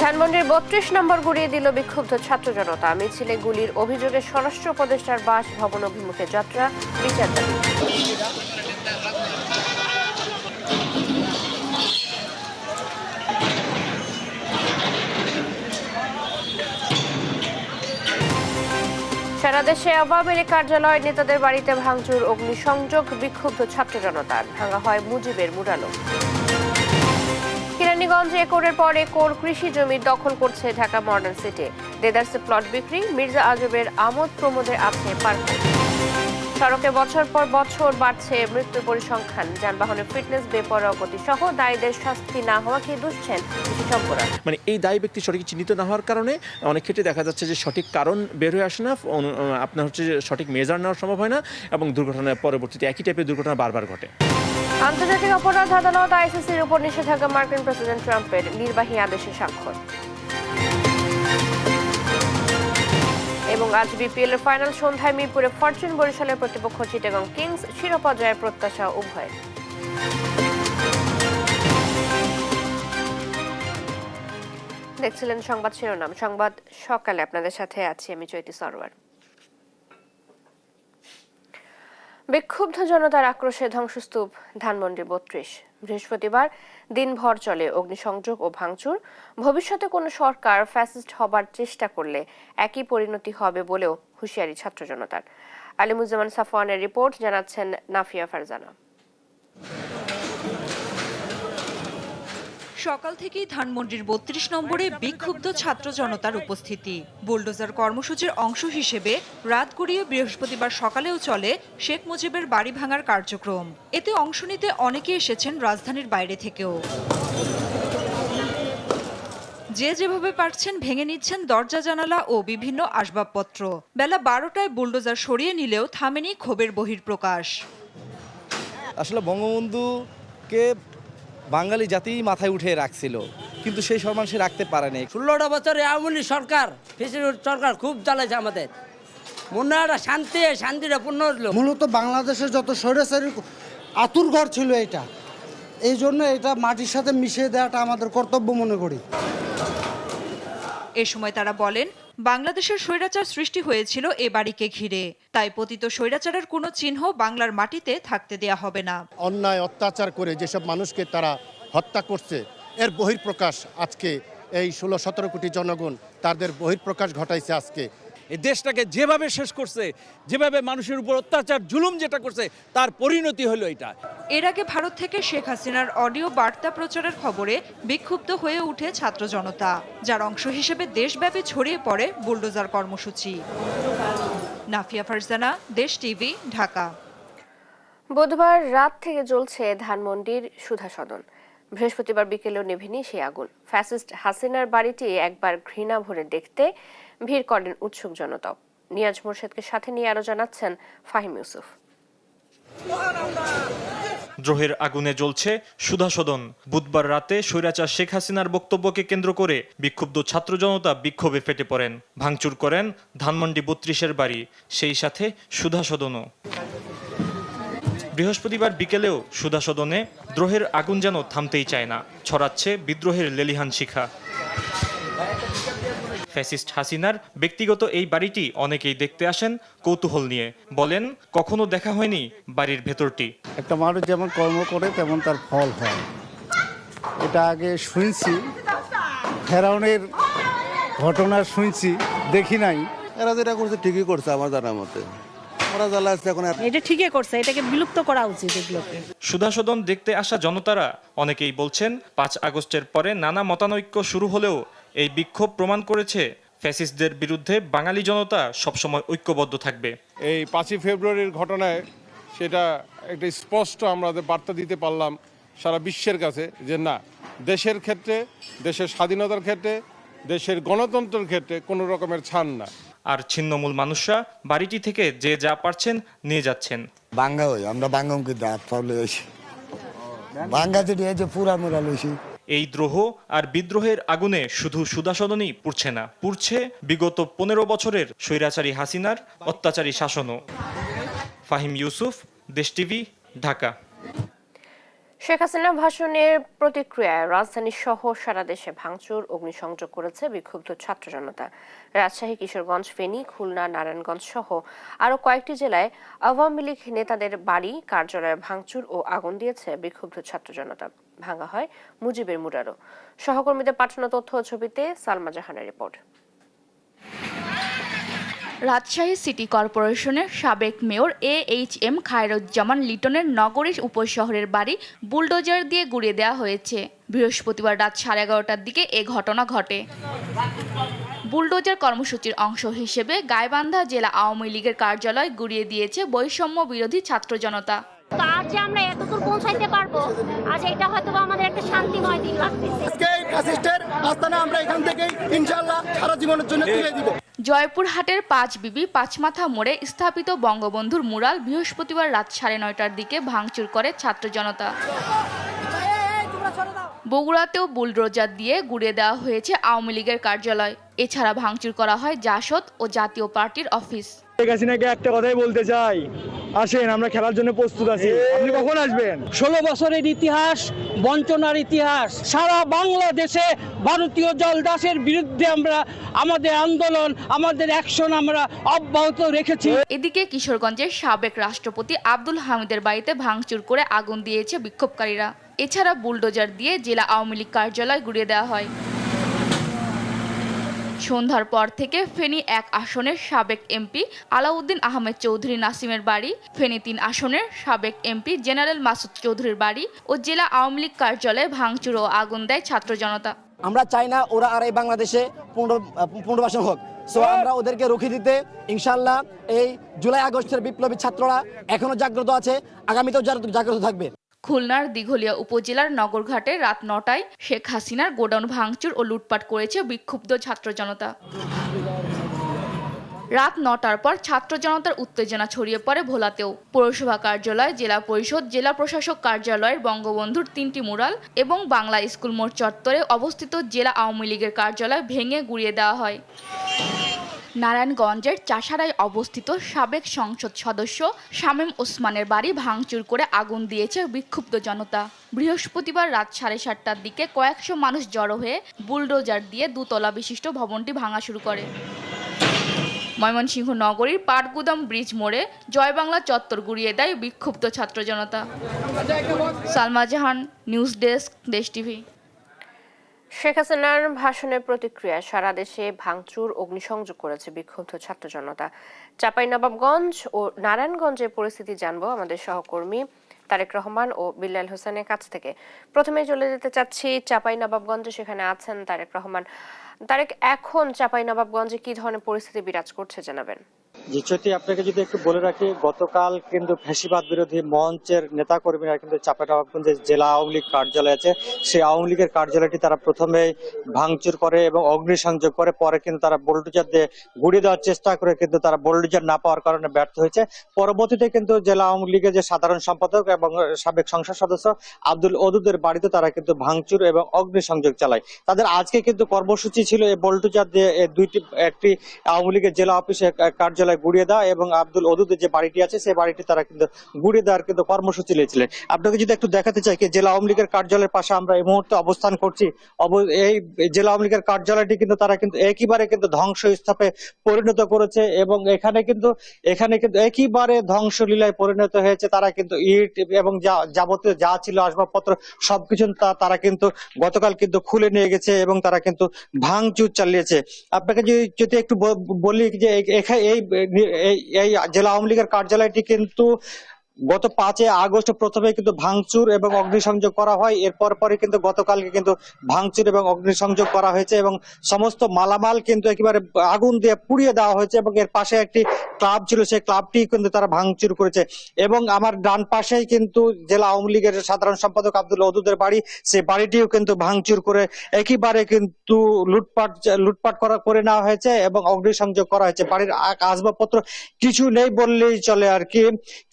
ধানমন্ডির ৩২ নম্বর গুড়িয়ে দিল বিক্ষুব্ধ ছাত্র জনতা। মিছিলে গুলির অভিযোগে স্বরাষ্ট্র উপদেষ্টার বাসভবন অভিমুখে যাত্রা, বিচার দাবি। সারা দেশে আওয়ামী লীগ কার্যালয়, নেতাদের বাড়িতে ভাঙচুর, অগ্নিসংযোগ, বিক্ষুব্ধ ছাত্র জনতার। ভাঙা হয় মুজিবের মুরালো। কেরানীগঞ্জে একরের পর একর কৃষি জমি দখল করছে ঢাকা মডার্ন সিটি। দেদারসে প্লট বিক্রি, মির্জা আজবের আমোদ প্রমোদে আছে পার্ক। সড়কে বছর পর বছর বাড়ছে মৃত্যুর পরিসংখ্যান। যানবাহনের ফিটনেস, বেপরোয়া গতি সহ দায়ীদের শাস্তি না হওয়াকে দুষছেন বিশেষজ্ঞরা। এই দায়ী ব্যক্তি সঠিক চিহ্নিত না হওয়ার কারণে অনেক ক্ষেত্রে দেখা যাচ্ছে যে সঠিক কারণ বের হয়ে আসে না, আপনার হচ্ছে যে সঠিক মেজার নেওয়া সম্ভব হয় না এবং দুর্ঘটনার পরবর্তীতে একই টাইপের দুর্ঘটনা বারবার ঘটে। আন্তর্জাতিক অপরাধ আদালত আইসিসির উপর নিষেধাজ্ঞা, মার্কিন প্রেসিডেন্ট ট্রাম্পের নির্বাহী আদেশে স্বাক্ষর। এবং আজ বিপিএল এর ফাইনাল সন্ধ্যায় মিরপুরে ফরচুন বরিশালের প্রতিপক্ষ চিটাগং কিংস। শিরোপা জয়ের প্রত্যাশা উভয়। দেখছিলেন সংবাদ শিরোনাম। সংবাদ সকালে আপনাদের সাথে আছি আমি চৈতি সরওয়ার। বিক্ষুব্ধ জনতার আক্রোশে ধ্বংসস্তূপ ধানমন্ডির ৩২। বৃহস্পতিবার দিনভর চলে অগ্নিসংযোগ ও ভাঙচুর। ভবিষ্যতে কোনো সরকার ফ্যাসিস্ট হবার চেষ্টা করলে একই পরিণতি হবে বলেও হুঁশিয়ারি ছাত্র জনতার। আলিমুজ্জামান সাফওয়ানের রিপোর্ট, জানাচ্ছেন নাফিয়া ফারজানা। সকাল থেকেই ধানমন্ডির ৩২ নম্বরে বিক্ষুব্ধ ছাত্র জনতার উপস্থিতি। বুলডোজার কর্মসূচির অংশ হিসেবে রাত গড়িয়ে বৃহস্পতিবার সকালেও চলে শেখ মুজিবের বাড়ি ভাঙার কার্যক্রম। এতে অংশ নিতে অনেকে এসেছেন রাজধানীর বাইরে থেকেও। যে যেভাবে পারছেন ভেঙে নিচ্ছেন দরজা, জানালা ও বিভিন্ন আসবাবপত্র। বেলা ১২টায় বুলডোজার সরিয়ে নিলেও থামেনি ক্ষোভের বহিঃপ্রকাশ। আসলে বঙ্গবন্ধুকে বাঙালি জাতি মাথায় উঠে রাখছিল, কিন্তু সেই সম্মান সে রাখতে পারেনি। ১৬টা বছরে আওয়ামী লীগ সরকার, সরকার খুব জ্বালাইছে আমাদের। মনে হয় শান্তিটা পূর্ণ হলো। মূলত বাংলাদেশের যত স্বৈরাচারী আতুর ঘর ছিল এটা, এই জন্য এটা মাটির সাথে মিশিয়ে দেওয়াটা আমাদের কর্তব্য মনে করি। এ সময় তারা বলেন, বাংলাদেশের স্বৈরাচার সৃষ্টি হয়েছিল এ বাড়িকে ঘিরে, তাই পতিত স্বৈরাচারের কোনো চিহ্ন বাংলার মাটিতে থাকতে দেয়া হবে না। অন্যায় অত্যাচার করে যেসব মানুষকে তারা হত্যা করছে, এর বহিঃপ্রকাশ আজকে এই ১৬-১৭ কোটি জনগণ তাদের বহিঃপ্রকাশ ঘটাইছে। আজকে এই দেশটাকে যেভাবে শেষ করছে, যেভাবে মানুষের উপর অত্যাচার জুলুম যেটা করছে, তার পরিণতি হলো এটা। এর আগে ভারত থেকে শেখ হাসিনার অডিও বার্তা প্রচারের খবরে বিক্ষুব্ধ হয়ে উঠে ছাত্র জনতা, যার অংশ হিসেবে দেশব্যাপী ছড়িয়ে পড়ে বুলডোজার কর্মসূচি। নাফিয়া ফারজানা, দেশ টিভি, ঢাকা। বুধবার রাত থেকে জ্বলছে ধানমন্ডির সুধা সদন। বৃহস্পতিবার বিকেলেও নেভেনি সেই আগুন। ফ্যাসিস্ট হাসিনার বাড়িটি একবার ঘৃণা ভরে দেখতে ভিড় করেন উৎসুক জনতাও। নিয়াজ মোর্শেদকে সাথে নিয়ে আরো জানাচ্ছেন ফাহিম ইউসুফ। দ্রোহের আগুনে জ্বলছে সুধা সদন। বুধবার রাতে স্বৈরাচার শেখ হাসিনার বক্তব্যকে কেন্দ্র করে বিক্ষুব্ধ ছাত্র জনতা বিক্ষোভে ফেটে পড়েন। ভাঙচুর করেন ধানমন্ডি ৩২-এর বাড়ি, সেই সাথে সুধা সদনও। বৃহস্পতিবার বিকেলেও সুধা সদনে দ্রোহের আগুন যেন থামতেই চায় না, ছড়াচ্ছে বিদ্রোহের লেলিহান শিখা। ফ্যাসিস্ট হাসিনার ব্যক্তিগত এই বাড়িটি অনেকেই দেখতে আসেন কৌতূহল নিয়ে। বলেন, কখনো দেখা হয়নি বাড়ির ভেতরটি। একটা মানুষ যেমন কর্ম করে তেমন তার ফল হয়, এটা আগে শুনছি। ফেরাউনের ঘটনা শুনছি, দেখি নাই। এরা যেটা করছে ঠিকই করছে আমার জানা মতে। ওরা জ্বালাচ্ছে এখন, এটা ঠিকই করছে, এটাকে বিলুপ্ত করা উচিত এগুলোকে। সুধা সদন দেখতে আসা জনতারা অনেকেই বলছেন, ৫ আগস্টের পরে নানা মতানৈক্য শুরু হলেও এই বিক্ষোভ প্রমাণ করেছে ফ্যাসিস্টদের বিরুদ্ধে বাঙালি জনতা সবসময় ঐক্যবদ্ধ থাকবে। এই ৫ই ফেব্রুয়ারির ঘটনায় সেটা একটা স্পষ্ট আমরা বার্তা দিতে পারলাম সারা বিশ্বের কাছে যে না, দেশের ক্ষেত্রে, দেশের স্বাধীনতার ক্ষেত্রে, দেশের গণতন্ত্রের ক্ষেত্রে কোনো রকমের ছাড় না। আর ছিন্নমূল মানুষরা বাড়িটি থেকে যে যা পারছেন নিয়ে যাচ্ছেন। বাঙ্গা হই আমরা, বাঙ্গামকে দাঁত পাবলে হয়েছি, বাঙ্গা যেটি হয়েছে পুরা মোরা লইছি। এই দ্রোহ আর বিদ্রোহের আগুনে শুধু সুধা সদনই পুড়ছে না, পুড়ছে বিগত ১৫ বছরের স্বৈরাচারী হাসিনার অত্যাচারী শাসনও। ফাহিম ইউসুফ, দেশ টিভি, ঢাকা। শেখ হাসিনা ভাষণের প্রতিক্রিয়ায় রাজধানী সহ সারা দেশে ভাঙচুর অগ্নিসংযোগ করেছে বিক্ষুব্ধ ছাত্র জনতা। রাজশাহী, কিশোরগঞ্জ, ফেনী, খুলনা, নারায়ণগঞ্জ সহ আরো কয়েকটি জেলায় আওয়ামী লীগ নেতাদের বাড়ি, কার্যালয়ে ভাঙচুর ও আগুন দিয়েছে বিক্ষুব্ধ ছাত্র জনতা। ভাঙা হয় মুজিবের মুরারও। সহকর্মীদের পাঠানো তথ্য ও ছবিতে সালমা জাহানের রিপোর্ট। রাজশাহী সিটি কর্পোরেশনের সাবেক মেয়র AHM খায়রুজ্জামান লিটনের নগরী উপশহরের বাড়ি বুলডোজার দিয়ে গুঁড়িয়ে দেওয়া হয়েছে। বৃহস্পতিবার রাত 11:30টার দিকে এ ঘটনা ঘটে। বুলডোজার কর্মসূচির অংশ হিসেবে গাইবান্ধা জেলা আওয়ামী লীগের কার্যালয় গুঁড়িয়ে দিয়েছে বৈষম্য বিরোধী ছাত্র জনতা। তো আজ যে আমরা এতদূর পৌঁছাইতে পারবো, আজ এটা হয়তো আমাদের একটা শান্তিময় দিন লাগতেছে। আমরা এখান থেকে ইনশাআল্লাহ সারা জীবনের জন্য তুলে দিব। জয়পুরহাটের পাঁচবিবি পাঁচমাথা মোড়ে স্থাপিত বঙ্গবন্ধুর মুরাল বৃহস্পতিবার রাত 9:30টার দিকে ভাঙচুর করে ছাত্র জনতা। বগুড়াতেও বুলডোজার দিয়ে গুঁড়িয়ে দেওয়া হয়েছে আওয়ামী লীগের কার্যালয়। এছাড়া ভাঙচুর করা হয় জাসদ ও জাতীয় পার্টির অফিস। শেখ হাসিনাকে একটা কথাই বলতে চাই, আসেন আমরা খেলার জন্য প্রস্তুত আছি। আপনি কখন আসবেন? 16 বছরের ইতিহাস, বঞ্চনার ইতিহাস। সারা বাংলাদেশে ভারতীয় জলদাসের বিরুদ্ধে আমরা আমাদের আন্দোলন, আমাদের অ্যাকশন আমরা অব্যাহত রেখেছি। এদিকে কিশোরগঞ্জের সাবেক রাষ্ট্রপতি আব্দুল হামিদের বাড়িতে ভাঙচুর করে আগুন দিয়েছে বিক্ষোভকারীরা। এছাড়া বুলডোজার দিয়ে জেলা আওয়ামী লীগ কার্যালয় গুঁড়িয়ে দেওয়া হয়। সন্ধ্যার পর থেকে ফেনী 1 আসনের সাবেক এমপি আলাউদ্দিন আহমেদ চৌধুরী নাসিমের বাড়ি, ফেনী 3 আসনের সাবেক এমপি জেনারেল মাসুদ চৌধুরীর বাড়ি ও জেলা আওয়ামী লীগ কার্যালয়ে ভাঙচুর ও আগুন দেয় ছাত্র জনতা। আমরা চাই না ওরা আর এই বাংলাদেশে পুনর্বাসন হোক। সো আমরা ওদেরকে রুখে দিতে ইনশাআল্লাহ এই জুলাই আগস্টের বিপ্লবী ছাত্ররা এখনো জাগ্রত আছে, আগামীতেও জাগ্রত থাকবে। খুলনার দিঘলিয়া উপজেলার নগরঘাটে রাত 9টায় শেখ হাসিনার গোডাউন ভাঙচুর ও লুটপাট করেছে বিক্ষুব্ধ ছাত্র জনতা। রাত 9টার পর ছাত্র জনতার উত্তেজনা ছড়িয়ে পড়ে ভোলাতেও। পৌরসভা কার্যালয়, জেলা পরিষদ, জেলা প্রশাসক কার্যালয়ের বঙ্গবন্ধুর 3টি মুরাল এবং বাংলা স্কুল মোড় চত্বরে অবস্থিত জেলা আওয়ামী লীগের কার্যালয় ভেঙে গুঁড়িয়ে দেওয়া হয়। নারায়ণগঞ্জের চাষারায় অবস্থিত সাবেক সংসদ সদস্য শামীম ওসমানের বাড়ি ভাঙচুর করে আগুন দিয়েছে বিক্ষুব্ধ জনতা। বৃহস্পতিবার রাত 7:30টার দিকে কয়েকশো মানুষ জড়ো হয়ে বুলডোজার দিয়ে 2 তলা বিশিষ্ট ভবনটি ভাঙা শুরু করে। ময়মনসিংহ নগরীর পাটগুদাম ব্রিজ মোড়ে জয় বাংলা চত্বর গুঁড়িয়ে দেয় বিক্ষুব্ধ ছাত্র জনতা। সালমা জাহান, নিউজ ডেস্ক, দেশ টিভি। শেখ হাসিনার ভাষণের প্রতিক্রিয়ায় সারা দেশে ভাঙচুর অগ্নিসংযোগ করেছে বিক্ষুব্ধ ছাত্র জনতা। চাঁপাইনবাবগঞ্জ ও নারায়ণগঞ্জের পরিস্থিতি জানবো আমাদের সহকর্মী তারেক রহমান ও বিল্লাল হোসেনের কাছ থেকে। প্রথমে চলে যেতে চাচ্ছি চাঁপাইনবাবগঞ্জে, সেখানে আছেন তারেক রহমান। তারেক, এখন চাঁপাইনবাবগঞ্জে কি ধরনের পরিস্থিতি বিরাজ করছে জানাবেন? জি চ্যুতি, আপনাকে যদি একটু বলে রাখি, গতকাল কিন্তু ফ্যাসিবাদ বিরোধী মঞ্চের নেতা কর্মীরা কিন্তু চাঁপাইনবাবগঞ্জে জেলা আওয়ামী লীগ কার্যালয় আছে, সেই আওয়ামী লীগের কার্যালয়টি তারা প্রথমে ভাঙচুর করে এবং অগ্নিসংযোগ করে, পরে কিন্তু তারা বুলডোজার দিয়ে গুঁড়িয়ে দেওয়ার চেষ্টা করে কিন্তু তারা বুলডোজার না পাওয়ার কারণে ব্যর্থ হয়েছে। পরবর্তীতে কিন্তু জেলা আওয়ামী লীগের যে সাধারণ সম্পাদক এবং সাবেক সংসদ সদস্য আব্দুল ওদুদের বাড়িতে তারা কিন্তু ভাঙচুর এবং অগ্নিসংযোগ চালায়। তাদের আজকে কিন্তু কর্মসূচি ছিল এই বুলডোজার দিয়ে একটি আওয়ামী লীগের জেলা অফিসে কার্যালয় গুঁড়িয়ে দেওয়া এবং আব্দুল ওদুদের যে বাড়িটি আছে সেই বাড়িটি তারা কিন্তু গুঁড়িয়ে দেওয়ার কিন্তু কর্মসূচি নিয়েছিলেন। আপনাকে যদি একটু দেখাতে চাই, জেলা আওয়ামী লীগের কার্যালয়ের পাশে আমরা এই মুহূর্তে অবস্থান করছি। এই জেলা আওয়ামী লীগের কার্যালয়টি কিন্তু তারা কিন্তু একেবারে কিন্তু ধ্বংসস্তূপে পরিণত করেছে এবং এখানে কিন্তু একেবারে ধ্বংসলীলায় পরিণত হয়েছে। তারা কিন্তু ইট এবং যাবতীয় যা ছিল আসবাবপত্র সবকিছু তারা কিন্তু গতকাল কিন্তু খুলে নিয়ে গেছে এবং তারা কিন্তু ভাঙচুর চালিয়েছে। আপনাকে যদি একটু বলি যে এই জেলা আওয়ামী লীগের কার্যালয়টি কিন্তু গত 5 আগস্ট প্রথমে কিন্তু ভাঙচুর এবং অগ্নিসংযোগ করা হয়। এরপর পরে কিন্তু গতকালকে কিন্তু ভাঙচুর এবং অগ্নিসংযোগ করা হয়েছে এবং সমস্ত মালামাল কিন্তু একেবারে আগুন দিয়ে পুড়িয়ে দেওয়া হয়েছে এবং এর পাশে একটি ক্লাব ছিল, সেই ক্লাবটি কিন্তু তারা ভাঙচুর করেছে। এবং আমার ডান পাশেই কিন্তু জেলা আওয়ামী লীগের সাধারণ সম্পাদক আব্দুল ওদুদের বাড়ি, সেই বাড়িটিও কিন্তু ভাঙচুর করে একেবারে কিন্তু লুটপাট করে নেওয়া হয়েছে এবং অগ্নিসংযোগ করা হয়েছে। বাড়ির আসবাবপত্র কিছু নেই বললেই চলে আর কি।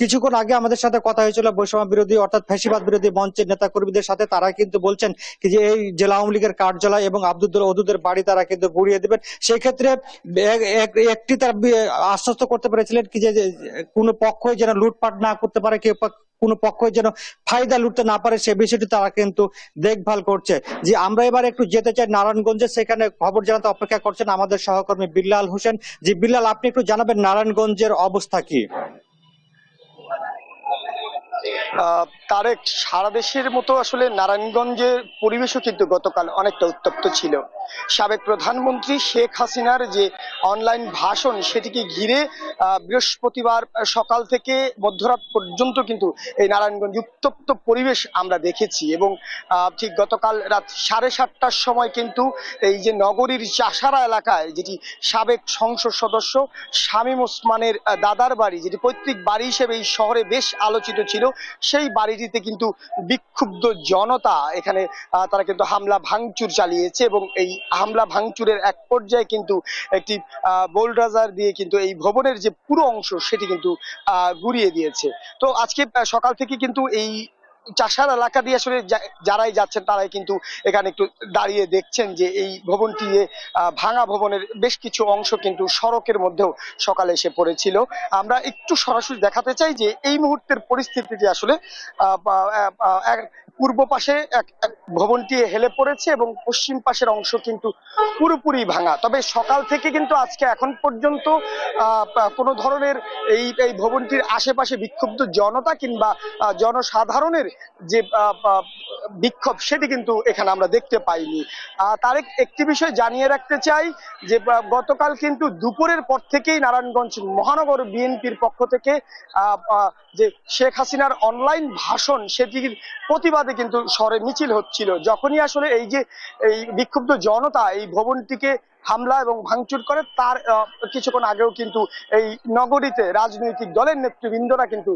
কিছুক্ষণ আগে আমাদের সাথে কথা হয়েছিল বৈষম্য বিরোধী অর্থাৎ ফ্যাসিবাদ বিরোধী মঞ্চের নেতা কর্মীদের সাথে। তারা কিন্তু বলছেন যে এই জেলা আওয়ামী লীগের কার্যালয় এবং আব্দুল ওদুদের বাড়ি তারা কিন্তু গুঁড়িয়ে দেবেন। সেই ক্ষেত্রে একটি তারা আশ্বস্ত করতে পেরেছিলেন কি যে কোনো পক্ষই যেন লুটপাট না করতে পারে, কেউ কোনো পক্ষই যেন ফায়দা লুটতে না পারে সে বিষয়টি তারা কিন্তু দেখভাল করছে। যে আমরা এবার একটু যেতে চাই নারায়ণগঞ্জে, সেখানে খবর জানাতে অপেক্ষা করছেন আমাদের সহকর্মী বিল্লাল হোসেন। যে বিল্লাল, আপনি একটু জানাবেন নারায়ণগঞ্জের অবস্থা কি? তারেক, সারা দেশের মতো আসলে নারায়ণগঞ্জের পরিবেশও কিন্তু গতকাল অনেকটা উত্তপ্ত ছিল। সাবেক প্রধানমন্ত্রী শেখ হাসিনার যে অনলাইন ভাষণ সেটিকে ঘিরে বৃহস্পতিবার সকাল থেকে মধ্যরাত পর্যন্ত কিন্তু এই নারায়ণগঞ্জ উত্তপ্ত পরিবেশ আমরা দেখেছি। এবং ঠিক গতকাল রাত 7:30টার সময় কিন্তু এই যে নগরীর চাষারা এলাকায়, যেটি সাবেক সংসদ সদস্য শামীম ওসমানের দাদার বাড়ি, যেটি পৈতৃক বাড়ি হিসেবে এই শহরে বেশ আলোচিত ছিল, সেই বাড়িটিতে কিন্তু বিক্ষুব্ধ জনতা এখানে তারা কিন্তু হামলা ভাঙচুর চালিয়েছে। এবং এই হামলা ভাঙচুরের এক পর্যায়ে কিন্তু একটি বোলডোজার দিয়ে কিন্তু এই ভবনের যে পুরো অংশ সেটি কিন্তু গুড়িয়ে দিয়েছে। তো আজকে সকাল থেকে কিন্তু এই চাষার এলাকা দিয়ে আসলে যারাই যাচ্ছেন তারাই কিন্তু এখানে একটু দাঁড়িয়ে দেখছেন যে এই ভবনটি ভাঙা ভবনের বেশ কিছু অংশ কিন্তু সড়কের মধ্যেও সকালে এসে পড়েছিল। আমরা একটু সরাসরি দেখাতে চাই যে এই মুহূর্তের পরিস্থিতিটি আসলে পূর্ব পাশে এক ভবনটি হেলে পড়েছে এবং পশ্চিম পাশের অংশ কিন্তু পুরোপুরি ভাঙা। তবে সকাল থেকে কিন্তু আজকে এখন পর্যন্ত কোনো ধরনের এই ভবনটির আশেপাশে বিক্ষুব্ধ জনতা কিংবা জনসাধারণের যে বিক্ষোভ সেটি কিন্তু এখানে আমরা দেখতে পাইনি। তারেক, একটি বিষয় জানিয়ে রাখতে চাই যে গতকাল কিন্তু দুপুরের পর থেকেই নারায়ণগঞ্জ মহানগর বিএনপির পক্ষ থেকে যে শেখ হাসিনার অনলাইন ভাষণ সেটির প্রতিবাদে কিন্তু শহরে মিছিল হচ্ছিল। যখনই আসলে এই যে এই বিক্ষুব্ধ জনতা এই ভবনটিকে হামলা এবং ভাঙচুর করে, তার কিছুক্ষণ আগেও কিন্তু এই নগরীতে রাজনৈতিক দলের নেতৃবৃন্দরা কিন্তু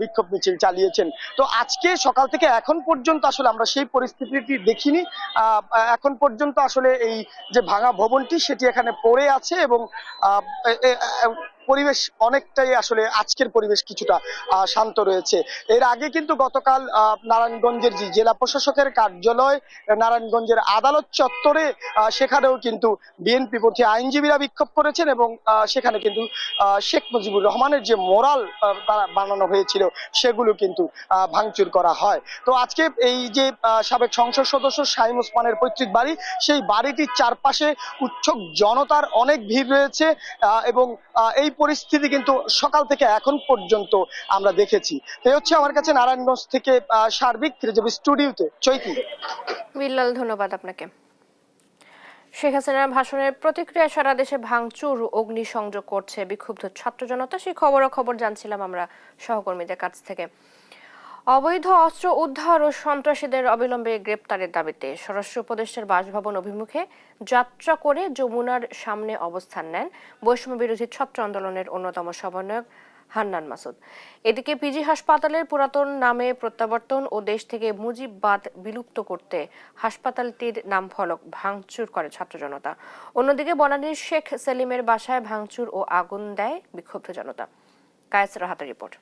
বিক্ষোভ মিছিল চালিয়েছেন। তো আজকে সকাল থেকে এখন পর্যন্ত আসলে আমরা সেই পরিস্থিতিটি দেখিনি। এখন পর্যন্ত আসলে এই যে ভাঙা ভবনটি সেটি এখানে পড়ে আছে এবং পরিবেশ অনেকটাই আসলে আজকের পরিবেশ কিছুটা শান্ত রয়েছে। এর আগে কিন্তু গতকাল নারায়ণগঞ্জের যে জেলা প্রশাসকের কার্যালয়, নারায়ণগঞ্জের আদালত চত্বরে, সেখানেও কিন্তু বিএনপি পন্থী আইনজীবীরা বিক্ষোভ করেছেন এবং সেখানে কিন্তু শেখ মুজিবুর রহমানের যে মোরাল বানানো হয়েছিল সেগুলো কিন্তু ভাঙচুর করা হয়। তো আজকে এই যে সাবেক সংসদ সদস্য শামীম ওসমানের পৈতৃক বাড়ি, সেই বাড়িটির চারপাশে উৎসুক জনতার অনেক ভিড় রয়েছে এবং এই পরিস্থিতি কিন্তু সকাল থেকে এখন পর্যন্ত আমরা দেখেছি। এই হচ্ছে আমার কাছে নারায়ণগঞ্জ থেকে সার্বিক স্টুডিওতে চৈতি। বিল্লাল, ধন্যবাদ আপনাকে। শেখ হাসিনার ভাষণের প্রতিক্রিয়া সারা দেশে ভাঙচুর, অগ্নিসংযোগ করছে বিক্ষুব্ধ ছাত্র জনতা। সেই খবর জানছিলাম আমরা সহকর্মীদের কাছ থেকে। অবৈধ অস্ত্র উদ্ধার ও সন্ত্রাসীদের অবিলম্বে গ্রেপ্তারের দাবিতে স্বরাষ্ট্র উপদেষ্টার বাসভবন অভিমুখে যাত্রা করে যমুনার সামনে অবস্থান নেন বৈষম্য বিরোধী ছাত্র আন্দোলনের অন্যতম সমন্বয়ক হান্নান মাসুদ। এদিকে পিজি হাসপাতালের পুরাতন নামে প্রত্যাবর্তন ও দেশ থেকে মুজিববাদ বিলুপ্ত করতে হাসপাতালটির নামফলক ভাঙচুর করে ছাত্র জনতা। অন্যদিকে বনানীর শেখ সেলিমের বাসায় ভাঙচুর ও আগুন দেয় বিক্ষুব্ধ জনতা। কায়েস রাহাতের রিপোর্ট।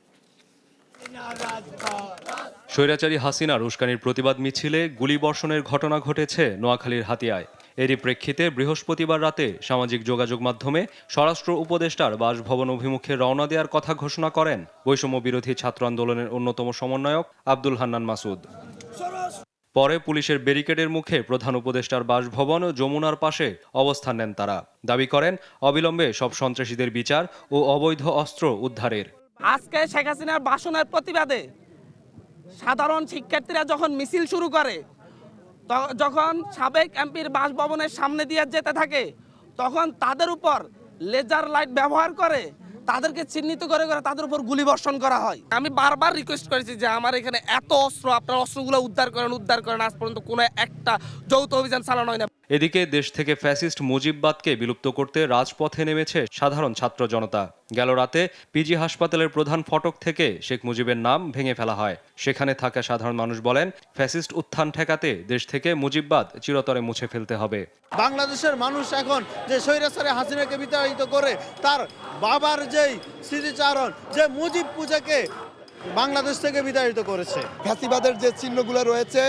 স্বৈরাচারী হাসিনার উস্কানির প্রতিবাদ মিছিলে গুলিবর্ষণের ঘটনা ঘটেছে নোয়াখালীর হাতিয়ায়। এরই প্রেক্ষিতে বৃহস্পতিবার রাতে সামাজিক যোগাযোগ মাধ্যমে স্বরাষ্ট্র উপদেষ্টার বাসভবন অভিমুখে রওনা দেওয়ার কথা ঘোষণা করেন বৈষম্য বিরোধী ছাত্র আন্দোলনের অন্যতম সমন্বয়ক আব্দুল হান্নান মাসুদ। পরে পুলিশের ব্যারিকেডের মুখে প্রধান উপদেষ্টার বাসভবন যমুনার পাশে অবস্থান নেন তারা। দাবি করেন অবিলম্বে সব সন্ত্রাসীদের বিচার ও অবৈধ অস্ত্র উদ্ধারের। আজকে শেখ হাসিনার ভাষণের প্রতিবাদে সাধারণ শিক্ষার্থীরা যখন মিছিল শুরু করে, যখন সাবেক এমপির বাসভবনের সামনে দিয়ে যেতে থাকে, তখন তাদের উপর লেজার লাইট ব্যবহার করে তাদেরকে চিহ্নিত করে তাদের উপর গুলিবর্ষণ করা হয়। আমি বারবার রিকোয়েস্ট করেছি যে আমার এখানে এত অস্ত্র, আপনার অস্ত্রগুলো উদ্ধার করেন। আজ পর্যন্ত কোনো একটা যৌথ অভিযান চালানো হয় না। এদিকে দেশ থেকে ফ্যাসিস্ট মুজিববাদকে বিলুপ্ত করতে রাজপথে নেমেছে সাধারণ ছাত্র জনতা। গেল রাতে পিজি হাসপাতালের প্রধান ফটক থেকে শেখ মুজিবের নাম ভেঙে ফেলা হয়। সেখানে থাকা সাধারণ মানুষ বলেন, ফ্যাসিস্ট উত্থান ঠেকাতে দেশ থেকে মুজিববাদ চিরতরে মুছে ফেলতে হবে। বাংলাদেশের মানুষ এখন যে স্বৈরাচারী হাসিনাকে বিতাড়িত করে তার বাবার যেই স্মৃতিচারণ, যে মুজিব পূজাকে বাংলাদেশ থেকে বিতাড়িত করেছে, ফ্যাসিবাদের যে চিহ্নগুলো রয়েছে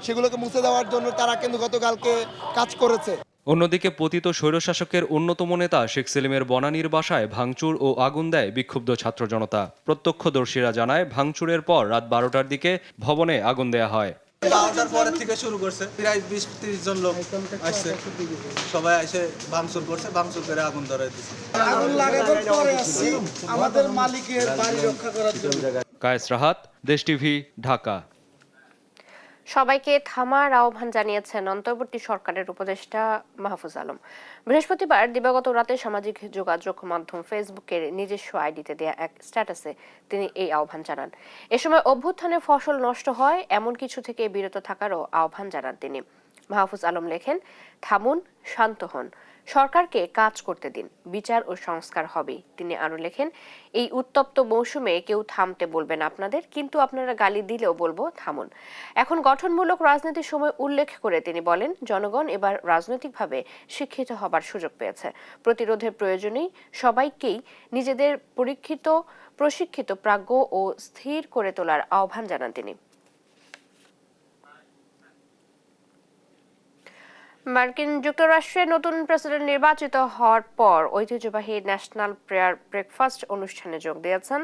সেগুলোকে মুছে দেওয়ার জন্য তারা কিন্তু গতকালকে কাজ করেছে। অন্যদিকে পতিত স্বৈরশাসকের অন্যতম নেতা শেখ সেলিমের বনানীর বাসায় ভাঙচুর ও আগুন দেয় বিক্ষুব্ধ ছাত্র জনতা। প্রত্যক্ষদর্শীরা জানায় ভাঙচুরের পর রাত 12টার দিকে ভবনে আগুন দেয়া হয়। 12টার পরের থেকে শুরু করছে, প্রায় 20-30 জন লোক আসছে, সবাই এসে ভাঙচুর করছে, ভাঙচুর করে আগুন ধরায় দিচ্ছে। আগুন লাগানোর পরে আসছি আমাদের মালিকের বাড়ি রক্ষা করার জন্য। কায়েস রাহাত, দেশ টিভি, ঢাকা। সবাইকে থামার আহ্বান জানিয়েছেন অন্তর্বর্তী সরকারের উপদেষ্টা মাহফুজ আলম। বৃহস্পতিবার দিবাগত রাতে সামাজিক যোগাযোগ মাধ্যম ফেসবুকের নিজস্ব আইডিতে দেয়া এক স্ট্যাটাসে তিনি এই আহ্বান জানান। এ সময় অভ্যুত্থানে ফসল নষ্ট হয় এমন কিছু থেকে বিরত থাকারও আহ্বান জানান তিনি। মাহফুজ আলম লেখেন, থামুন, শান্ত হন, সরকারকে কাজ করতে দিন, বিচার ও সংস্কার হবে। তিনি আরো লেখেন, এই উত্তপ্ত মৌসুমে কেউ থামতে বলবে না আপনাদের, কিন্তু আপনারা গালি দিলেও বলবো থামুন। এখন গঠনমূলক রাজনীতির সময় উল্লেখ করে তিনি বলেন, জনগণ এবার রাজনৈতিকভাবে শিক্ষিত হবার সুযোগ পেয়েছে। প্রতিরোধের প্রয়োজনেই সবাইকেই নিজেদের প্রশিক্ষিত, প্রাজ্ঞ ও স্থির করে তোলার আহ্বান জানান তিনি। মার্কিন যুক্তরাষ্ট্রে নতুন প্রেসিডেন্ট নির্বাচিত হওয়ার পর ঐতিহ্যবাহী ন্যাশনাল প্রেয়ার ব্রেকফাস্ট অনুষ্ঠানে যোগ দিয়েছেন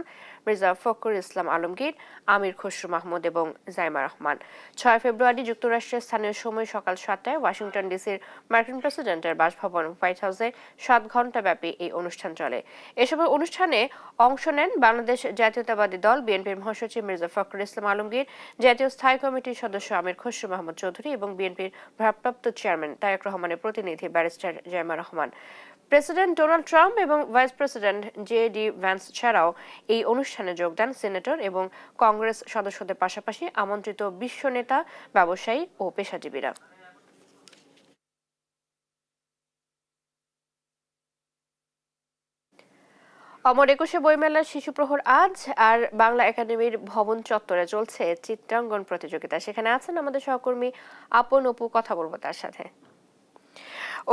মির্জা ফখরুল ইসলাম আলমগীর, আমির খসরু মাহমুদ এবং জাইমা রহমান। 6 ফেব্রুয়ারি যুক্তরাষ্ট্রের স্থানীয় সময় সকাল 7টায় ওয়াশিংটন ডিসির মার্কিন প্রেসিডেন্টের বাসভবন হোয়াইট হাউসে 7 ঘণ্টা ব্যাপী এই অনুষ্ঠান চলে। এসব অনুষ্ঠানে অংশ নেন বাংলাদেশ জাতীয়তাবাদী দল বিএনপির মহাসচিব মির্জা ফখরুল ইসলাম আলমগীর, জাতীয় স্থায়ী কমিটির সদস্য আমির খসরু মাহমুদ চৌধুরী এবং বিএনপির ভারপ্রাপ্ত চেয়ারম্যান তারেক রহমানের প্রতিনিধি barrister Zaima Rahman. President Donald Trump এবং ভাইস প্রেসিডেন্ট জে.ডি. ভ্যান্স ছাড়াও এই অনুষ্ঠানে যোগ দেন সিনেটর এবং কংগ্রেস সদস্যদের পাশাপাশি আমন্ত্রিত বিশ্ব নেতা, ব্যবসায়ী ও পেশাজীবীরা। অমর একুশে বইমেলার শিশু প্রহর আজ, আর বাংলা একাডেমির ভবন চত্বরে চলছে চিত্রাঙ্কন প্রতিযোগিতা। সেখানে আছেন আমাদের সহকর্মী আপন অপু, কথা বলবো তার সাথে।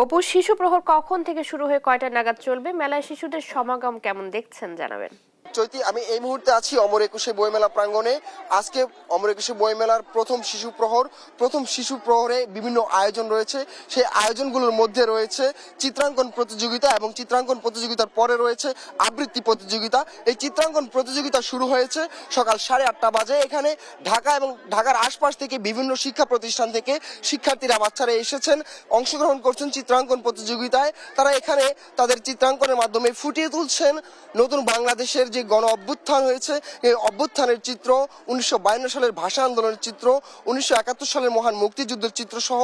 অপু, শিশু প্রহর কখন থেকে শুরু হয়ে কয়টা নাগাদ চলবে? মেলায় শিশুদের সমাগম কেমন দেখছেন জানাবেন। চৈতি, আমি এই মুহূর্তে আছি অমর একুশে বইমেলা প্রাঙ্গণে। আজকে অমর একুশে বইমেলার প্রথম শিশু প্রহরে বিভিন্ন আয়োজন রয়েছে। সেই আয়োজনগুলোর মধ্যে রয়েছে চিত্রাঙ্কন প্রতিযোগিতা এবং চিত্রাঙ্কন প্রতিযোগিতার পরে রয়েছে আবৃত্তি প্রতিযোগিতা। এই চিত্রাঙ্কন প্রতিযোগিতা শুরু হয়েছে সকাল 8:30 বাজে। এখানে ঢাকা এবং ঢাকার আশপাশ থেকে বিভিন্ন শিক্ষা প্রতিষ্ঠান থেকে শিক্ষার্থীরা, বাচ্চারা এসেছেন, অংশগ্রহণ করছেন চিত্রাঙ্কন প্রতিযোগিতায়। তারা এখানে তাদের চিত্রাঙ্কনের মাধ্যমে ফুটিয়ে তুলছেন নতুন বাংলাদেশের যে গণ অভ্যুত্থান হয়েছে, এই অভ্যুত্থানের চিত্র, 1952 সালের ভাষা আন্দোলনের চিত্র, 1971 সালের মহান মুক্তিযুদ্ধের চিত্র সহ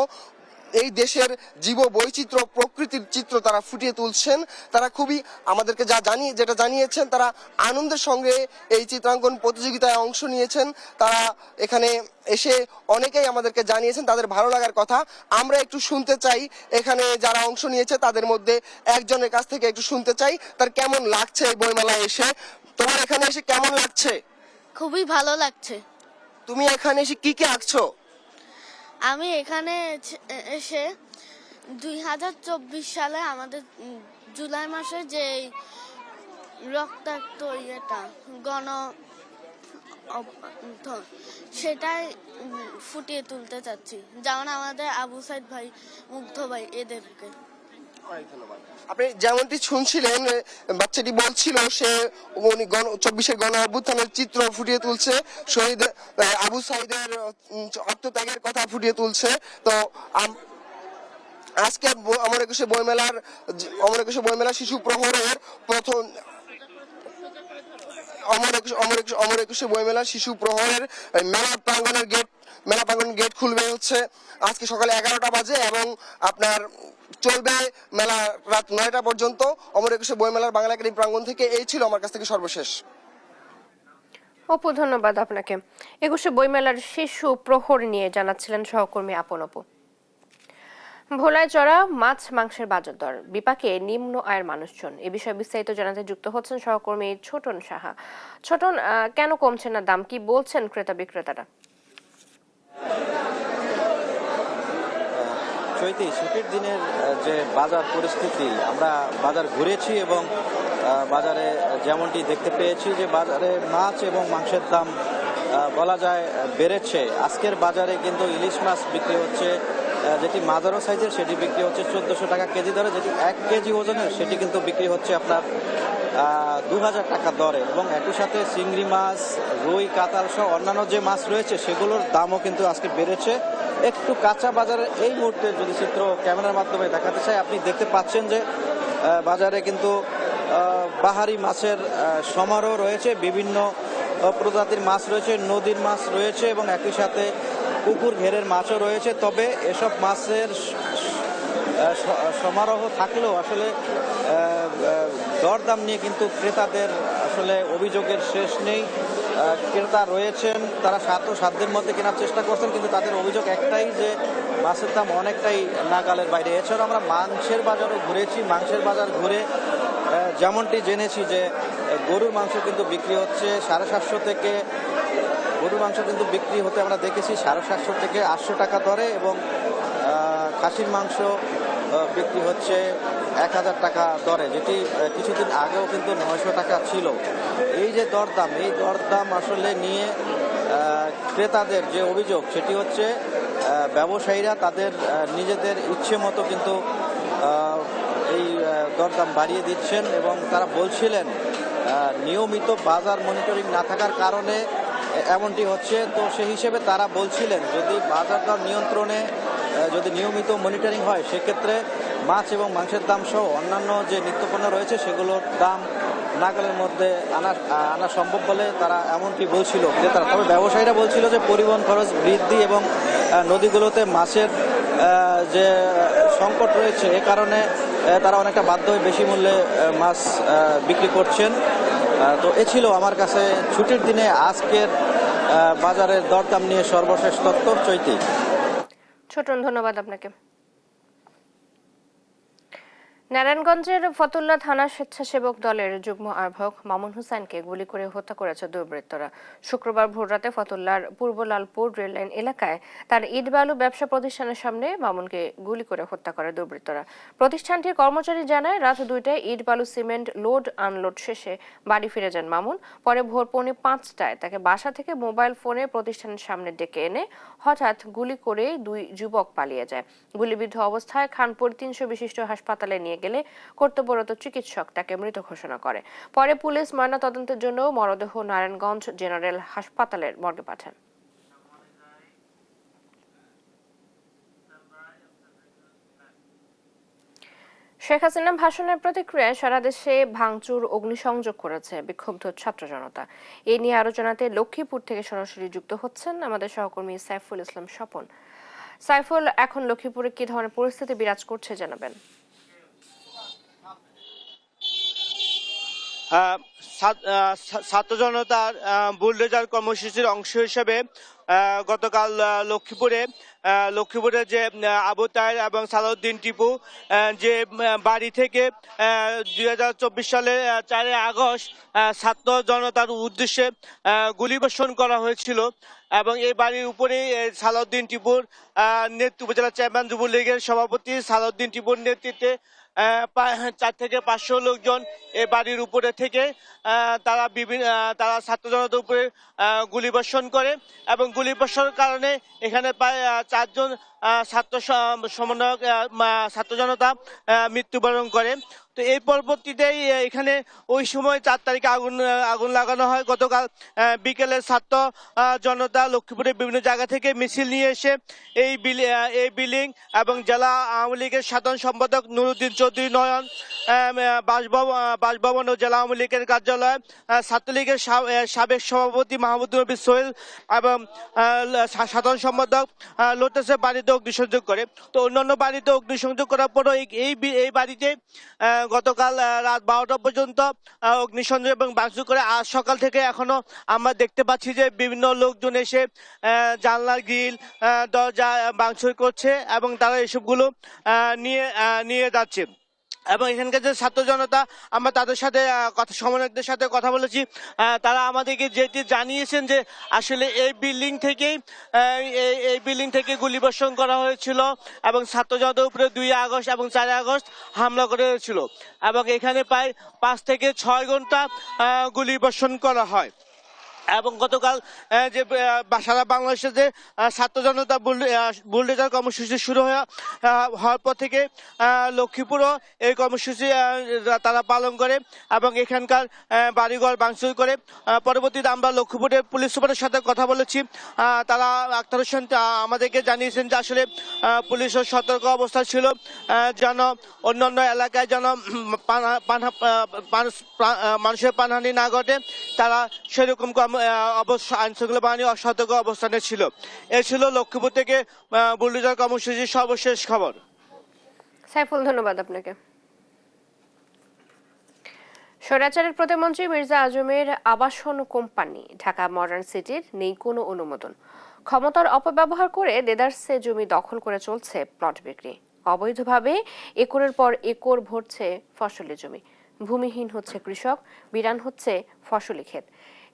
এই দেশের জীব বৈচিত্র্য, প্রকৃতির চিত্র তারা ফুটিয়ে তুলছেন। তারা খুবই আমাদেরকে যেটা জানিয়েছেন, তারা আনন্দের সঙ্গে এই চিত্রাঙ্কন প্রতিযোগিতায় অংশ নিয়েছেন। তারা এখানে এসে অনেকেই আমাদেরকে জানিয়েছেন তাদের ভালো লাগার কথা। আমরা একটু শুনতে চাই, এখানে যারা অংশ নিয়েছে তাদের মধ্যে একজনের কাছ থেকে একটু শুনতে চাই তার কেমন লাগছে এই বইমেলায় এসে। তোমার এখানে এসে কেমন লাগছে? খুবই ভালো লাগছে। তুমি এখানে এসে কি কি আঁকছো? আমি এখানে এসে 2024 সালে আমাদের জুলাই মাসে যে রক্তাক্ত গণ সেটাই ফুটিয়ে তুলতে চাচ্ছি, যেমন আমাদের আবু সাইদ ভাই, মুগ্ধ ভাই, এদেরকে। আপনি যেমনটি শুনছিলেন, বাচ্চাটি বলছিল সে 24-এর গণ অভ্যুত্থানের চিত্র ফুটিয়ে তুলছে, শহীদ আবু সাইদের আত্মত্যাগের কথা ফুটিয়ে তুলছে। তো আজকে অমর একুশে বইমেলার শিশু প্রহরের প্রথম অমর একুশে বইমেলার শিশু প্রহরের মেলা প্রাঙ্গণের গেট খুলবে হচ্ছে আজকে সকালে 11টা বাজে এবং আপনার চলবে মেলা রাত 9টা পর্যন্ত। অমর একুশে বইমেলার বাংলা একাডেমি প্রাঙ্গণ থেকে এই ছিল আমার কাছ থেকে সর্বশেষ। অপু, ধন্যবাদ আপনাকে। একুশে বইমেলার শিশু প্রহর নিয়ে জানাচ্ছিলেন সহকর্মী আপন অপু। ভোলায় চড়া মাছ মাংসের বাজার দর, বিপাকে নিম্ন আয়ের মানুষজন। এ বিষয়ে বিস্তারিত জানাতে যুক্ত হচ্ছেন সহকর্মী ছোটন সাহা। ছোটন, কেন কমছে না দাম, কি বলছেন ক্রেতা বিক্রেতারা? চৈতি, ছুটির দিনের যে বাজার পরিস্থিতি, আমরা বাজার ঘুরেছি এবং বাজারে যেমনটি দেখতে পেয়েছি যে বাজারে মাছ এবং মাংসের দাম বলা যায় বেড়েছে। আজকের বাজারে কিন্তু ইলিশ মাছ বিক্রি হচ্ছে যেটি মাঝারো সাইজের সেটি বিক্রি হচ্ছে 1400 টাকা কেজি দরে, যেটি 1 কেজি ওজনের সেটি কিন্তু বিক্রি হচ্ছে আপনার 2000 টাকা দরে। এবং একই সাথে চিংড়ি মাছ, রুই, কাতাল সহ অন্যান্য যে মাছ রয়েছে সেগুলোর দামও কিন্তু আজকে বেড়েছে। একটু কাঁচা বাজারের এই মুহূর্তে যদি চিত্র ক্যামেরার মাধ্যমে দেখাতে চাই, আপনি দেখতে পাচ্ছেন যে বাজারে কিন্তু বাহারি মাছের সমারোহ রয়েছে, বিভিন্ন প্রজাতির মাছ রয়েছে, নদীর মাছ রয়েছে এবং একই সাথে পুকুর ঘেরের মাছও রয়েছে। তবে এসব মাছের সমারোহ থাকলেও আসলে দরদাম নিয়ে কিন্তু ক্রেতাদের আসলে অভিযোগের শেষ নেই। ক্রেতা রয়েছেন, তারা সাধ্যের মধ্যে কেনার চেষ্টা করছেন, কিন্তু তাদের অভিযোগ একটাই যে মাছের দাম অনেকটাই নাগালের বাইরে। এছাড়াও আমরা মাংসের বাজারও ঘুরেছি, মাংসের বাজার ঘুরে যেমনটি জেনেছি যে গরুর মাংস কিন্তু বিক্রি হচ্ছে 750 থেকে, গরুর মাংস কিন্তু বিক্রি হতে আমরা দেখেছি 750 থেকে 800 টাকা দরে এবং খাসির মাংস বিক্রি হচ্ছে 1000 টাকা দরে, যেটি কিছুদিন আগেও কিন্তু 900 টাকা ছিল। এই যে দরদাম, এই দরদাম আসলে নিয়ে ক্রেতাদের যে অভিযোগ সেটি হচ্ছে ব্যবসায়ীরা তাদের নিজেদের ইচ্ছে মতো কিন্তু এই দরদাম বাড়িয়ে দিচ্ছেন এবং তারা বলছিলেন নিয়মিত বাজার মনিটরিং না থাকার কারণে এমনটি হচ্ছে। তো সেই হিসেবে তারা বলছিলেন যদি বাজার দর নিয়ন্ত্রণে যদি নিয়মিত মনিটরিং হয় সেক্ষেত্রে মাছ এবং মাংসের দাম সহ অন্যান্য যে নিত্যপণ্য রয়েছে সেগুলোর দাম নাগালের মধ্যে আনা সম্ভব বলে তারা এমনটি বলছিল ক্রেতারা। তবে ব্যবসায়ীরা বলছিল যে পরিবহন খরচ বৃদ্ধি এবং নদীগুলোতে মাছের যে সংকট রয়েছে এ কারণে তারা অনেকটা বাধ্য হয়ে বেশি মূল্যে মাছ বিক্রি করছেন। তো এ ছিল আমার কাছে ছুটির দিনে আজকের বাজারের দরদাম নিয়ে সর্বশেষ তথ্য। চৈতি। ছোটন, ধন্যবাদ আপনাকে। নারায়ণগঞ্জের ফতুল্লা থানা স্বেচ্ছাসেবক দলের যুগ্ম আহ্বায়ক মামুন হুসাইনকে গুলি করে হত্যা করেছে দুর্বৃত্তরা। শুক্রবার ভোররাতে ফতুল্লার পূর্ব লালপুর রেললাইন এলাকায় তার ইট বালু ব্যবসা প্রতিষ্ঠানের সামনে মামুনকে গুলি করে হত্যা করে দুর্বৃত্তরা। প্রতিষ্ঠানটির কর্মচারী জানায় রাত 2টায় ইট বালু সিমেন্ট লোড আনলোড শেষে বাড়ি ফিরে যান মামুন। পরে ভোর 4:45টায় তাকে বাসা থেকে মোবাইল ফোনে প্রতিষ্ঠানের সামনে ডেকে এনে হঠাৎ গুলি করে 2 যুবক পালিয়ে যায়। গুলিবিদ্ধ অবস্থায় খানপুর 300 বিশিষ্ট হাসপাতালে নিয়ে গেলে কর্তব্যরত চিকিৎসক তাকে মৃত ঘোষণা করে। পরে পুলিশ ময়নাতদন্তের জন্য মরদেহ নারায়ণগঞ্জ জেনারেল হাসপাতালের মর্গে পাঠান। শেখ হাসিনা ভাষণের প্রতিক্রিয়ায় সারা দেশে ভাঙচুর, অগ্নিসংযোগ করেছে বিক্ষুব্ধ ছাত্র জনতা। এ নিয়ে আলোচনাতে লক্ষ্মীপুর থেকে সরাসরি যুক্ত হচ্ছেন আমাদের সহকর্মী সাইফুল ইসলাম স্বপন। সাইফুল, এখন লক্ষ্মীপুরে কি ধরনের পরিস্থিতি বিরাজ করছে জানাবেন? ছাত্র জনতার বুলডোজার কর্মসূচির অংশ হিসেবে গতকাল লক্ষ্মীপুরে যে আবু তাহের এবং সালাউদ্দিন টিপু যে বাড়ি থেকে 2024 সালের 4 আগস্ট ছাত্র জনতার উদ্দেশ্যে গুলিবর্ষণ করা হয়েছিল এবং এই বাড়ির উপরেই সালাউদ্দিন টিপুর উপজেলা চেয়ারম্যান যুবলীগের সভাপতি সালাউদ্দিন টিপুর নেতৃত্বে 4 থেকে 500 লোকজন এই বাড়ির উপরে থেকে তারা ছাত্র জনতার উপরে গুলিবর্ষণ করে এবং গুলিবর্ষণের কারণে এখানে প্রায় 4 জন ছাত্র সমন্বয়ক ছাত্র জনতা মৃত্যুবরণ করে। তো এই পরবর্তীতেই এখানে ওই সময় 4 তারিখে আগুন লাগানো হয়। গতকাল বিকেলে ছাত্র জনতা লক্ষ্মীপুরের বিভিন্ন জায়গা থেকে মিছিল নিয়ে এসে এই বিল্ডিং এবং জেলা আওয়ামী লীগের সাধারণ সম্পাদক নুরুদ্দিন চৌধুরী নয়ন বাসভবন ও জেলা আওয়ামী লীগের কার্যালয়, ছাত্রলীগের সাবেক সভাপতি মাহমুদুর নবী সোহেল এবং সাধারণ সম্পাদক লোটাসের বাড়িতে অগ্নিসংযোগ করে। তো অন্যান্য বাড়িতে অগ্নিসংযোগ করার পরও এই বাড়িতে গতকাল রাত 12টা পর্যন্ত অগ্নিসংযোগ এবং ভাঙচুর করে আজ সকাল থেকে এখনো আমরা দেখতে পাচ্ছি যে বিভিন্ন লোকজন এসে জানলার গ্রিল দরজা ভাঙচুর করছে এবং তারা এসবগুলো নিয়ে যাচ্ছে। এবং এখানকার যে ছাত্র জনতা আমরা তাদের সাথে সমন্বয়কদের সাথে কথা বলেছি, তারা আমাদেরকে যেটি জানিয়েছেন যে আসলে এই বিল্ডিং থেকে গুলিবর্ষণ করা হয়েছিল এবং ছাত্র জনতার উপরে 2 আগস্ট এবং 4 আগস্ট হামলা করা হয়েছিল এবং এখানে প্রায় 5 থেকে 6 ঘন্টা গুলিবর্ষণ করা হয়। এবং গতকাল যে সারা বাংলাদেশে যে ছাত্র জনতা বুলডোজার কর্মসূচি শুরু হওয়ার পর থেকে লক্ষ্মীপুরও এই কর্মসূচি তারা পালন করে এবং এখানকার বাড়িঘর ভাঙচুর করে। পরবর্তীতে আমরা লক্ষ্মীপুরের পুলিশ সুপারের সাথে কথা বলেছি। তারা আক্তার হোসেন আমাদেরকে জানিয়েছেন যে আসলে পুলিশের সতর্ক অবস্থা ছিল যেন অন্যান্য এলাকায় যেন মানুষের প্রাণহানি না ঘটে। তারা সেরকম অবশ্য আইনশৃঙ্খলা বাহিনী অসতর্ক অবস্থানে ছিল। এ ছিল লক্ষ্মীপুর থেকে বুলডোজার কর্মসূচির সর্বশেষ খবর। সাইফুল, ধন্যবাদ আপনাকে। স্বৈরাচারের প্রতিমন্ত্রী মির্জা আজমের আবাসন কোম্পানি ঢাকা মডার্ন সিটির নেই কোনো অনুমোদন। ক্ষমতার অপব্যবহার করে দেদারসে জমি দখল করে চলছে প্লট বিক্রি। অবৈধভাবে একরের পর একর ভরছে ফসলি জমি। ভূমিহীন হচ্ছে কৃষক, বিরান হচ্ছে ফসলি ক্ষেত।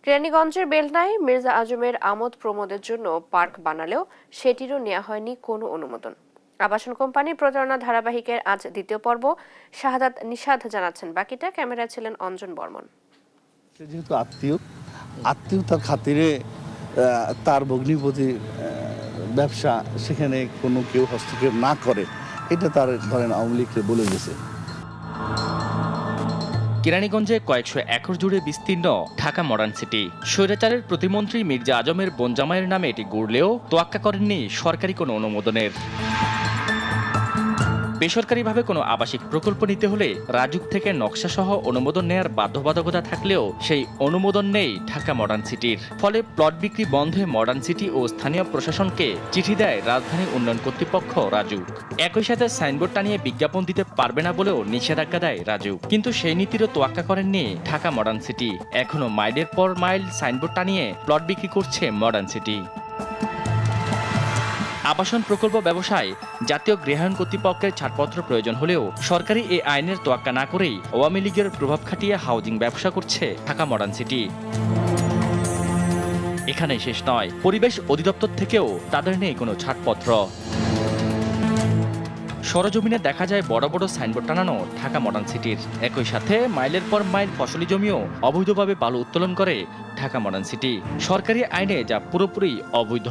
কেরানীগঞ্জের বেলনায় মির্জা আজমের আমোদ প্রমোদের জন্য পার্ক বানালেও সেটিরও নেওয়া হয়নি কোনো অনুমোদন। আবাসন কোম্পানির প্রচারণা ধারাবাহিকের আজ দ্বিতীয় পর্ব। শাহাদাত নিশাদ জানাচ্ছেন বাকিটা। ক্যামেরায় ছিলেন অঞ্জন বর্মন। যেহেতু আত্মীয়তার খাতিরে তার ভগ্নিপতির ব্যবসা, সেখানে কোনো কেউ হস্তক্ষেপ না করে, এটা তার ধরেন আওয়ামী লীগকে বলে গেছে। কেরানীগঞ্জে কয়েকশো একর জুড়ে বিস্তীর্ণ ঢাকা মডার্ন সিটি। স্বৈরাচারের প্রতিমন্ত্রী মির্জা আজমের বোনজামাইয়ের নামে এটি গড়লেও তোয়াক্কা করেননি সরকারি কোনো অনুমোদনের। বেসরকারিভাবে কোনো আবাসিক প্রকল্প নিতে হলে রাজুক থেকে নকশা সহ অনুমোদন নেয়ার বাধ্যবাধকতা থাকলেও সেই অনুমোদন নেই ঢাকা মডার্ন সিটির। ফলে প্লট বিক্রি বন্ধে মডার্ন সিটি ও স্থানীয় প্রশাসনকে চিঠি দেয় রাজধানী উন্নয়ন কর্তৃপক্ষ রাজুক। একই সাথে সাইনবোর্ড টানিয়ে বিজ্ঞাপন দিতে পারবে না বলেও নিষেধাজ্ঞা দেয় রাজুক। কিন্তু সেই নীতিরও তোয়াক্কা করেননি ঢাকা মডার্ন সিটি। এখনো মাইলের পর মাইল সাইনবোর্ড টানিয়ে প্লট বিক্রি করছে মডার্ন সিটি। আবাসন প্রকল্প ব্যবসায় জাতীয় গৃহায়ণ কর্তৃপক্ষের ছাড়পত্র প্রয়োজন হলেও সরকারি এই আইনের তোয়াক্কা না করেই আওয়ামী লীগের প্রভাব খাটিয়ে হাউজিং ব্যবসা করছে ঢাকা মডার্ন সিটি। এখানেই শেষ নয়, পরিবেশ অধিদপ্তর থেকেও তাদের নেই কোনো ছাড়পত্র। সরজমিনে দেখা যায় বড় বড় সাইনবোর্ড টানানো ঢাকা মডার্ন সিটির। একই সাথে মাইলের পর মাইল ফসলি জমিও অবৈধভাবে বালু উত্তোলন করে ঢাকা মডার্ন সিটি, সরকারি আইনে যা পুরোপুরি অবৈধ।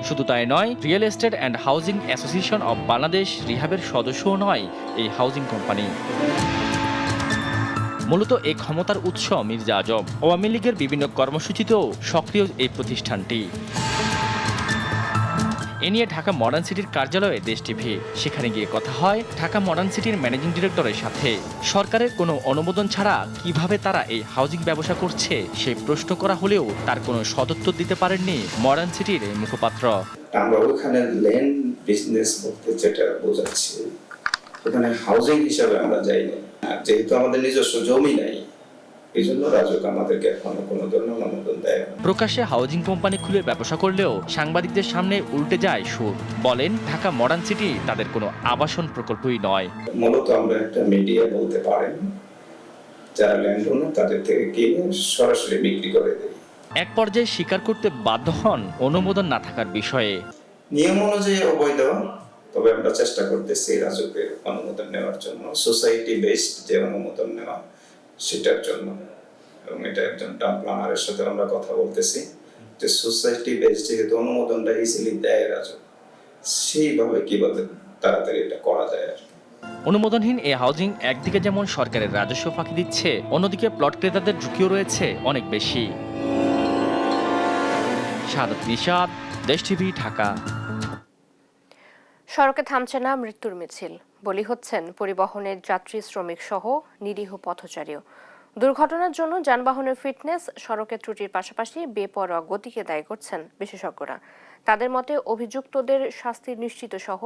শুধু তাই নয়, real estate and housing association of Bangladesh রিহাবের সদস্যও নয় এই হাউজিং কোম্পানি। মূলত এই ক্ষমতার উৎস মির্জা আজম। আওয়ামী লীগের বিভিন্ন কর্মসূচিতেও সক্রিয় এই প্রতিষ্ঠানটি। এ নিয়ে ঢাকা মডার্ন সিটির কার্যালয়ে দেশ টিভি। সেখানে গিয়ে কথা হয় ঢাকা মডার্ন সিটির ম্যানেজিং ডিরেক্টরের সাথে। সরকারের কোনো অনুমোদন ছাড়া কিভাবে তারা এই হাউজিং ব্যবসা করছে সেই প্রশ্ন করা হলেও তার কোনো সদুত্তর দিতে পারেননি মডার্ন সিটির এই মুখপাত্র। আমরা ওখানে ল্যান্ড বিজনেস বলতে যেটা বোঝাচ্ছি, ওখানে হাউজিং হিসাবে আমরা যাই না, যেহেতু আমাদের নিজস্ব জমি নাই, এই জন্য রাজুক আমাদেরকে এখনো কোনো ধরনের অনুমোদন দেয় না। প্রকাশ্যে হাউজিং কোম্পানি খুলে ব্যবসা করলেও সাংবাদিকদের সামনে উল্টে যায় সুর। বলেন ঢাকা মডার্ন সিটি তাদের কোনো আবাসন প্রকল্পই নয়। মূলত আমরা একটা মিডিয়া বলতে পারেন, যারা ল্যান্ড ওনার তাদের থেকে কিনে সরাসরি বিক্রি করে দেয়। এক পর্যায়ে স্বীকার করতে বাধ্য হন অনুমোদন না থাকার বিষয়ে। নিয়ম অনুযায়ী অবৈধ, তবে আমরা চেষ্টা করতেছি রাজুকের অনুমোদন নেওয়ার জন্য, সোসাইটি বেসড যে অনুমোদন নেওয়া সেটার জন্য। এবং এটা একজন টাউন প্ল্যানারের সাথে আমরা কথা বলতেছি যে সোসাইটি বেসড যেহেতু অনুমোদনটা ইজিলি দেয় রাজুক, সেইভাবে কিভাবে তাড়াতাড়ি এটা করা যায় আর কি। অনুমোদনহীন এই হাউজিং একদিকে যেমন সরকারের রাজস্ব ফাঁকি দিচ্ছে, অন্যদিকে প্লট ক্রেতাদের ঝুঁকিও রয়েছে অনেক বেশি। শাহাদাত নিশাদ, দেশ টিভি, ঢাকা। সড়কে থামছে না মৃত্যুর মিছিল। বলি হচ্ছেন পরিবহনের যাত্রী, শ্রমিক সহ নিরীহ পথচারীও। দুর্ঘটনার জন্য যানবাহনের ফিটনেস, সড়কের ত্রুটির পাশাপাশি বেপরোয়া গতিকে দায়ী করছেন বিশেষজ্ঞরা। তাদের মতে অভিযুক্তদের শাস্তি নিশ্চিত সহ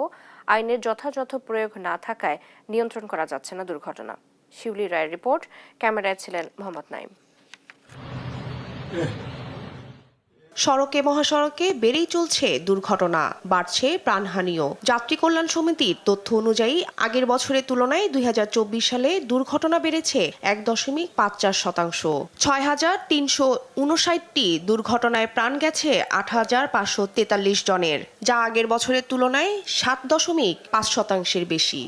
আইনের যথাযথ প্রয়োগ না থাকায় নিয়ন্ত্রণ করা যাচ্ছে না দুর্ঘটনা। শিউলি রায়ের রিপোর্ট। ক্যামেরায় ছিলেন মোহাম্মদ নাইম। সড়কে মহাসড়কে বেড়েই চলছে দুর্ঘটনা, বাড়ছে প্রাণহানিও। যাত্রী কল্যাণ সমিতির তথ্য অনুযায়ী আগের বছরের তুলনায় 2024 সালে দুর্ঘটনা বেড়েছে 1.54%। 6,359টি দুর্ঘটনায় প্রাণ গেছে 8,543 জনের, যা আগের বছরের তুলনায় 7.5% বেশি।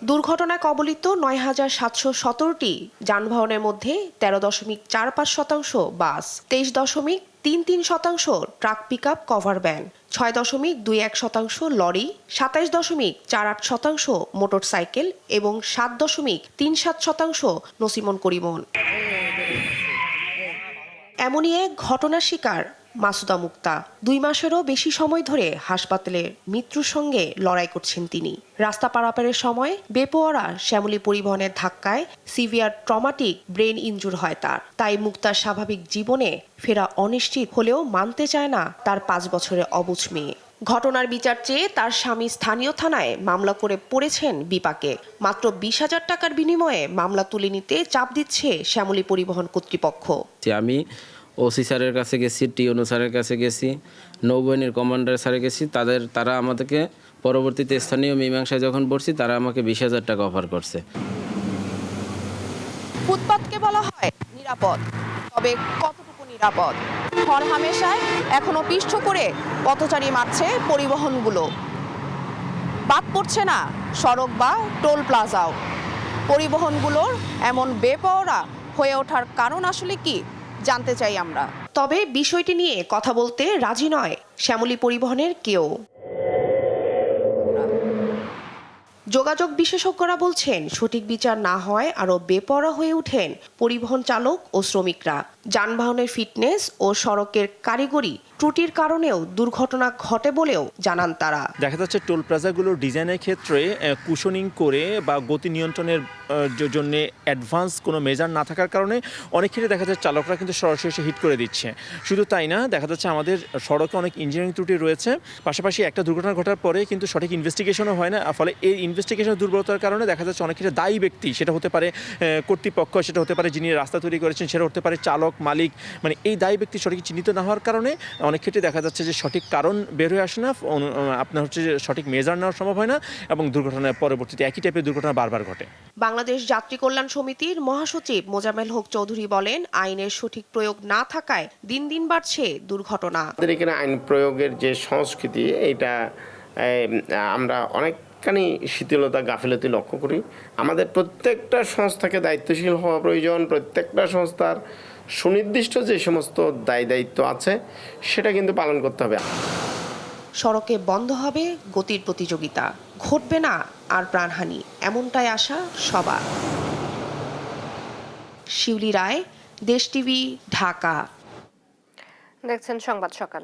দুর্ঘটনায় কবলিত ৯,৭১৭টি যানবাহনের মধ্যে 13.45% bus, 23.33% truck pickup cover van, 6.21% lorry, 27.48% motorcycle এবং 7.37% নসিমন করিমন। এমনই এক ঘটনার শিকার মাসুদা মুক্তা। 2 মাসেরও বেশি সময় ধরে হাসপাতালে মৃত্যুর সঙ্গে লড়াই করছেন তিনি। রাস্তা পারাপারের সময় বেপরোয়া শ্যামলী পরিবহনের ধাক্কায় সিভিয়ার ট্রমাটিক ব্রেন ইনজুর হয় তার। তাই মুক্তার স্বাভাবিক জীবনে ফেরা অনিশ্চিত হলেও মানতে চায় না তার 5 বছরের অবুঝ মেয়ে। ঘটনার বিচার চেয়ে তার স্বামী স্থানীয় থানায় মামলা করে পড়েছেন বিপাকে। মাত্র 20,000 টাকার বিনিময়ে মামলা তুলে নিতে চাপ দিচ্ছে শ্যামলী পরিবহন কর্তৃপক্ষ। আমি ওসি স্যারের কাছে গেছি, টিওনো স্যারের কাছে গেছি, নৌবাহিনীর কমান্ডার স্যারে গেছি। তারা আমাদেরকে পরবর্তীতে স্থানীয় মীমাংসায় যখন পড়ছি তারা আমাকে 20,000 টাকা অফার করছে। ফুটপাতকে বলা হয় নিরাপদ, তবে কতটুকু নিরাপদ? হরহামেশায় এখনো পিষ্ট করে পথচারী মারছে পরিবহনগুলো। বাদ পড়ছে না সড়ক বা টোল প্লাজাও। পরিবহনগুলোর এমন বেপরোয়া হয়ে ওঠার কারণ আসলে কি জানতে চাই আমরা। তবে বিষয়টি নিয়ে কথা বলতে রাজি নয় শ্যামলী পরিবহনের কেউ। যোগাযোগ বিশেষজ্ঞরা বলছেন সঠিক বিচার না হয় আরও বেপরোয়া হয়ে ওঠেন পরিবহন চালক ও শ্রমিকরা। যানবাহনের ফিটনেস ও সড়কের কারিগরি ত্রুটির কারণেও দুর্ঘটনা ঘটে বলেও জানান তারা। দেখা যাচ্ছে টোল প্লাজাগুলোর ডিজাইনের ক্ষেত্রে কুশনিং করে বা গতি নিয়ন্ত্রণের জন্য অ্যাডভান্স কোনো মেজার না থাকার কারণে অনেক ক্ষেত্রে দেখা যাচ্ছে চালকরা কিন্তু সরাসরি এসে হিট করে দিচ্ছে। শুধু তাই না, দেখা যাচ্ছে আমাদের সড়কে অনেক ইঞ্জিনিয়ারিং ত্রুটি রয়েছে। পাশাপাশি একটা দুর্ঘটনা ঘটার পরে কিন্তু সঠিক ইনভেস্টিগেশনও হয় না। ফলে এই ইনভেস্টিগেশনের দুর্বলতার কারণে দেখা যাচ্ছে অনেক ক্ষেত্রে দায়ী ব্যক্তি, সেটা হতে পারে কর্তৃপক্ষ, সেটা হতে পারে যিনি রাস্তা তৈরি করেছেন, সেটা হতে পারে চালক, মালিক, মানে এই দায়ী ব্যক্তি সঠিক চিহ্নিত না হওয়ার কারণে অনেক ক্ষেত্রে দেখা যাচ্ছে যে সঠিক কারণ বের হয়ে আসে না, আপনার হচ্ছে যে সঠিক মেজার নেওয়া সম্ভব হয় না এবং দুর্ঘটনার পরবর্তীতে একই টাইপের দুর্ঘটনা বারবার ঘটে। বাংলাদেশ যাত্রী কল্যাণ সমিতির মহাসচিব মোজাম্মেল হক চৌধুরী বলেন, আইনের সঠিক প্রয়োগ না থাকায় দিন দিন বাড়ছে দুর্ঘটনা। আমাদের এখানে আইন প্রয়োগের যে সংস্কৃতি, এটা আমরা অনেকখানি শিথিলতা, গাফিলতি লক্ষ্য করি। আমাদের প্রত্যেকটা সংস্থাকে দায়িত্বশীল হওয়া প্রয়োজন। প্রত্যেকটা সংস্থার সুনির্দিষ্ট যে সমস্ত দায়িত্ব আছে সেটা কিন্তু পালন করতে হবে। সড়কে বন্ধ হবে গতির প্রতিযোগিতা, ঘটবে না আর প্রাণহানি, এমনটাই আশা সবার। শিউলি রায়, দেশ টিভি, ঢাকা। দেখছেন সংবাদ সকাল।